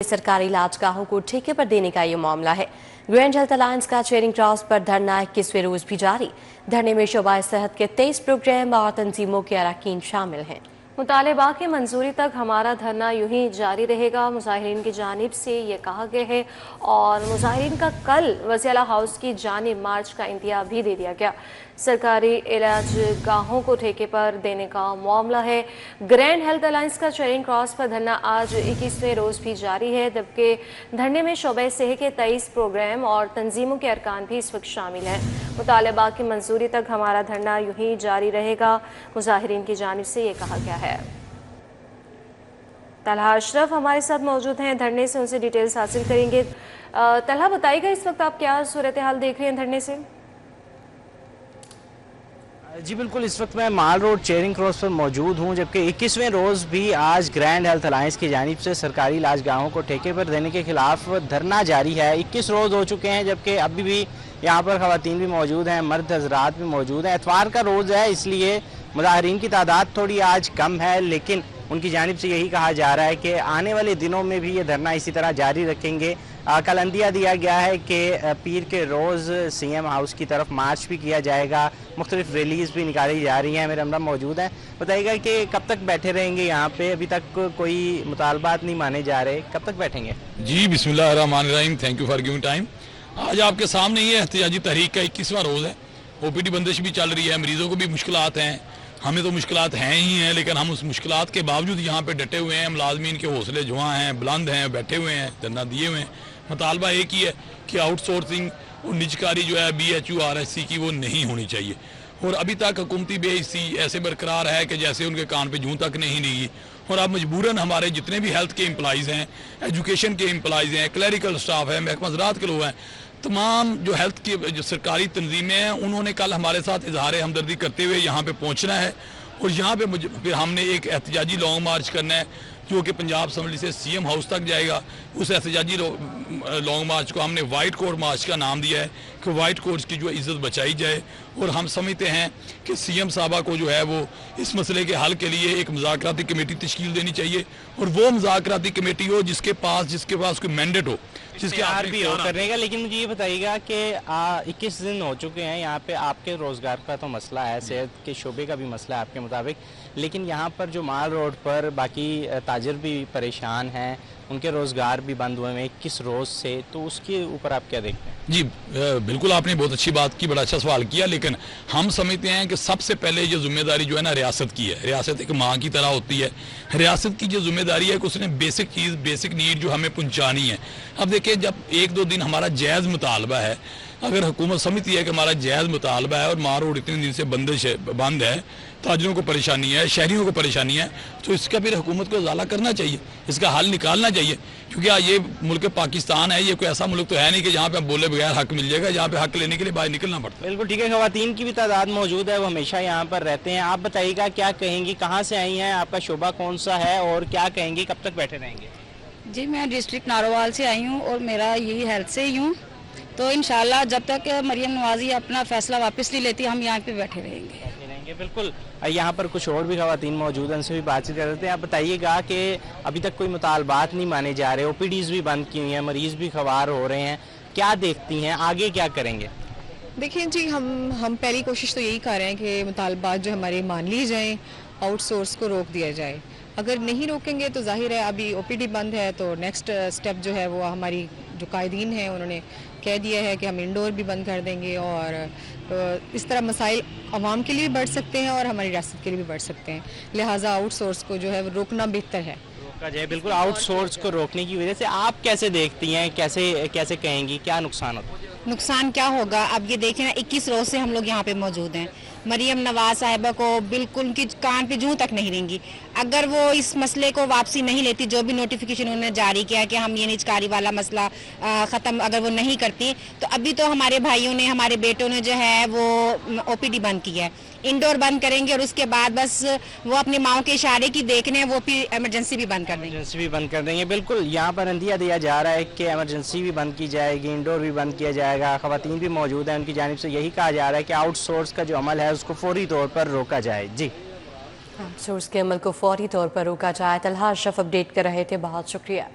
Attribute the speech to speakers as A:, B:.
A: सरकारी इलाजगाहों को ठेके पर देने का ये मामला है। ग्रैंड हेल्थ अलायंस का चेयरिंग क्रॉस पर धरना 21वें रोज भी जारी। धरने में शोबा सेहत के 23 प्रोग्राम और तंजीमों के अरकान शामिल हैं। मुतालबा की मंजूरी तक हमारा धरना यूं ही जारी रहेगा, मुजाहिरीन की जानिब से ये कहा गया है। और मुजाहिरीन का कल वज़ीर आला हाउस की जानिब मार्च का इंतहा भी दे दिया गया। सरकारी इलाज गाहों को ठेके पर देने का मामला है। ग्रैंड हेल्थ अलायंस का चेयरिंग क्रॉस पर धरना आज 21वें रोज भी जारी है, जबकि धरने में शोबे सेहत के 23 प्रोग्राम और तंजीमों के अरकान भी इस वक्त शामिल हैं। मुतालबा की मंजूरी तक हमारा धरना यूं ही जारी रहेगा, मुजाहिरीन की जानिब से ये कहा गया है। तलहा अशरफ हमारे साथ मौजूद हैं, धरने से उनसे डिटेल्स हासिल करेंगे। तलहा, बताइएगा इस वक्त आप क्या सूरत हाल देख रहे हैं धरने से?
B: जी बिल्कुल, इस वक्त मैं माल रोड चेयरिंग क्रॉस पर मौजूद हूं, जबकि 21वें रोज़ भी आज ग्रैंड हेल्थ अलायंस की जानिब से सरकारी इलाजगाहों को ठेके पर देने के खिलाफ धरना जारी है। 21 रोज़ हो चुके हैं, जबकि अभी भी यहाँ पर ख़वातीन भी मौजूद हैं, मर्द हजरात भी मौजूद हैं। एतवार का रोज़ है, इसलिए मुजाहिरीन की तादाद थोड़ी आज कम है, लेकिन उनकी जानिब से यही कहा जा रहा है कि आने वाले दिनों में भी ये धरना इसी तरह जारी रखेंगे। कल अंदिया दिया गया है कि पीर के रोज़ सीएम हाउस की तरफ मार्च भी किया जाएगा, मुख्तलिफ रैलीज़ भी निकाली जा रही हैं। मेरे हमरा मौजूद हैं, बताइएगा कि कब तक बैठे रहेंगे यहाँ पे? अभी तक कोई मुतालबात नहीं माने जा रहे, कब तक बैठेंगे?
C: जी बिस्मिल्लाहिर्रहमानिर्रहीम, thank you for giving time. आज आपके सामने ये एहतिजाजी तहरीक का 21वां रोज़ है। ओपीडी बंदिश भी चल रही है, मरीजों को भी मुश्किलात हैं, हमें तो मुश्किलात हैं ही हैं, लेकिन हम उस मुश्किलात के बावजूद यहाँ पे डटे हुए हैं। मुलाजमीन के हौसले जुआ हैं, बुलंद हैं, बैठे हुए हैं, धरना दिए हुए हैं। मुतालबा एक ही है कि आउटसोर्सिंग और निजकारी जो है BHU RSC की वो नहीं होनी चाहिए। और अभी तक हुकूमती बेइज्जती ऐसे बरकरार है कि जैसे उनके कान पे जूं तक नहीं लगी। और अब मजबूरन हमारे जितने भी हेल्थ के एम्प्लॉइज़ हैं, एजुकेशन के एम्प्लॉइज़ हैं, क्लरिकल स्टाफ है, महकमा ज़राअत के लोग हैं, तमाम जो हेल्थ की जो सरकारी तंजीमें हैं, उन्होंने कल हमारे साथ इजहार हमदर्दी करते हुए यहाँ पे पहुँचना है। और यहाँ पे फिर हमने एक एहतजाजी लॉन्ग मार्च करना है, जो कि पंजाब असम्बली से CM हाउस तक जाएगा। उस एहतजाजी लॉन्ग मार्च को हमने वाइट कोट मार्च का नाम दिया है कि वाइट कोट्स की जो इज़्ज़त बचाई जाए। और हम समझते हैं कि CM साहबा को जो है वो इस मसले के हल के लिए एक मुज़ाकराती कमेटी तश्कील देनी चाहिए, और वो मुज़ाकराती कमेटी हो जिसके पास कोई मैंडेट हो, जिसके
B: भी हो करने का। लेकिन मुझे ये बताइएगा कि 21 दिन हो चुके हैं यहाँ पे, आपके रोज़गार का तो मसला है, सेहत के शोबे का भी मसला है आपके मुताबिक, लेकिन यहाँ पर जो माल रोड पर बाकी ताजिर भी परेशान हैं, उनके रोज़गार भी बंद हुए हैं 21 रोज़ से, तो उसके ऊपर आप क्या देखते हैं?
C: जी बिल्कुल, आपने बहुत अच्छी बात की, बड़ा अच्छा सवाल किया। लेकिन हम समझते हैं कि सबसे पहले ये जिम्मेदारी जो है ना रियासत की है। रियासत एक माँ की तरह होती है। रियासत की जो जिम्मेदारी है कि उसने बेसिक चीज़, बेसिक नीड जो हमें पहुँचानी है। अब देखिए, जब 1-2 दिन हमारा जायज़ मुतालबा है, अगर हुकूमत समझती है कि हमारा जायज़ मुतालबा है और माल रोड इतने दिन से बंद है, ताजरों को परेशानी है, शहरियों को परेशानी है, तो इसका फिर हुकूमत को इजाला करना चाहिए, इसका हल निकालना चाहिए। क्योंकि ये मुल्क पाकिस्तान है, ये कोई ऐसा मुल्क तो है नहीं कि जहाँ पे हम बोले बगैर हक मिल जाएगा, जहाँ पे हक लेने के लिए बाहर निकलना पड़ता है।
B: बिल्कुल ठीक है, खवातीन की भी तादाद मौजूद है, वो हमेशा यहाँ पर रहते हैं। आप बताइएगा क्या कहेंगी, कहाँ से आई हैं, आपका शोबा कौन सा है और क्या कहेंगी, कब तक बैठे रहेंगे?
D: जी मैं डिस्ट्रिक्ट नारोवाल से आई हूँ और मेरा यही हेल्थ से ही हूँ, तो इंशाल्लाह जब तक मरियम नवाज़ी अपना फैसला वापस नहीं लेती हम यहाँ पे बैठे रहेंगे।
B: बिल्कुल, यहाँ पर कुछ और भी खवातीन मौजूद हैं, उनसे भी बातचीत कर रहे थे। आप बताइएगा कि अभी तक कोई मुतालबात नहीं माने जा रहे, OPDs भी बंद की हुई हैं, मरीज़ भी खवार हो रहे हैं, क्या देखती हैं, आगे क्या करेंगे?
E: देखिए जी, हम पहली कोशिश तो यही कर रहे हैं कि मुतालबात जो हमारे मान ली जाएँ, आउटसोर्स को रोक दिया जाए। अगर नहीं रोकेंगे तो जाहिर है अभी OPD बंद है, तो नेक्स्ट स्टेप जो है वो हमारी जो कायदीन हैं उन्होंने कह दिया है कि हम इंडोर भी बंद कर देंगे, और इस तरह मसाइल आवाम के लिए भी बढ़ सकते हैं और हमारी रियासत के लिए भी बढ़ सकते हैं। लिहाजा आउटसोर्स को जो है वो रोकना बेहतर है।
B: रोका जाए, बिल्कुल। आउटसोर्स को रोकने की वजह से आप कैसे देखती हैं, कैसे कहेंगी, क्या नुकसान होता है?
F: नुकसान क्या होगा? अब ये देखें ना, 21 रोज से हम लोग यहाँ पे मौजूद हैं। मरियम नवाज साहिबा को बिल्कुल उनकी कान पे जूं तक नहीं रहेंगी। अगर वो इस मसले को वापसी नहीं लेती, जो भी नोटिफिकेशन उन्होंने जारी किया कि हम ये निजकारी वाला मसला ख़त्म, अगर वो नहीं करती, तो अभी तो हमारे भाइयों ने, हमारे बेटों ने जो है वो OPD बंद की है, इंडोर बंद करेंगे, और उसके बाद बस वो अपनी माओ के इशारे की देखने, वो फिर एमरजेंसी भी बंद कर देंगे।
B: एमरजेंसी भी बंद कर देंगे, बिल्कुल। यहाँ पर अंदिया दिया जा रहा है कि एमरजेंसी भी बंद की जाएगी, इंडोर भी बंद किया जाएगा। खवातीन भी मौजूद हैं, उनकी जानिब से यही कहा जा रहा है कि आउटसोर्स का जो अमल है उसको फौरी तौर पर रोका जाए। जी,
A: आउटसोर्स के अमल को फौरी तौर पर रोका जाए। तलहा अशरफ अपडेट कर रहे थे, बहुत शुक्रिया।